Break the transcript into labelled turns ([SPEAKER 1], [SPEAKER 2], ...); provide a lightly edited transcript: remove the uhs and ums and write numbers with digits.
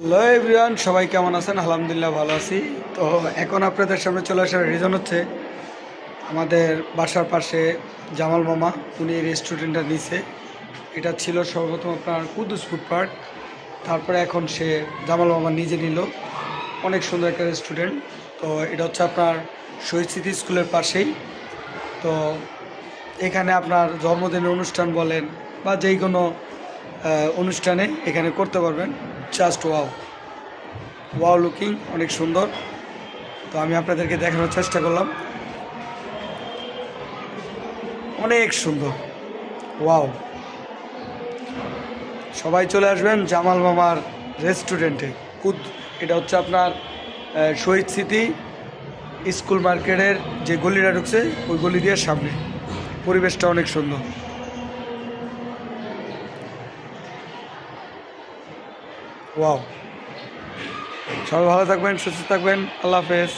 [SPEAKER 1] Hello everyone, সবাই কেমন আছেন? আলহামদুলিল্লাহ ভালো আছি। তো এখন আপনাদের সামনে চলে আসার রিজন হচ্ছে আমাদের বাসার পাশে জামাল মামা উনি রেস্টুরেন্টটা নিছে। এটা ছিল সর্বপ্রথম আপনার কুদ্দুস ফুড পার্ক, তারপরে এখন সে জামাল মামা নিজে নিল। অনেক সুন্দর একটা রেস্টুরেন্ট। তো এটা হচ্ছে আপনার শহীদ স্মৃতি স্কুলের পাশেই। তো এখানে আপনার জন্মদিনের অনুষ্ঠান বলেন বা যেই কোনো অনুষ্ঠানে এখানে করতে পারবেন। জাস্ট ওয়াও ওয়াও লুকিং, অনেক সুন্দর। তো আমি আপনাদেরকে দেখানোর চেষ্টা করলাম। অনেক সুন্দর, ওয়াও। সবাই চলে আসবেন জামাল মামার রেস্টুরেন্টে। এটা হচ্ছে আপনার শহীদ স্মৃতি স্কুল মার্কেটের যে গলিটা ঢুকছে ওই গলি দিয়ে সামনে। পরিবেশটা অনেক সুন্দর, ওয়াও। সবাই ভালো থাকবেন, সুস্থ থাকবেন, আল্লাহ হাফেজ।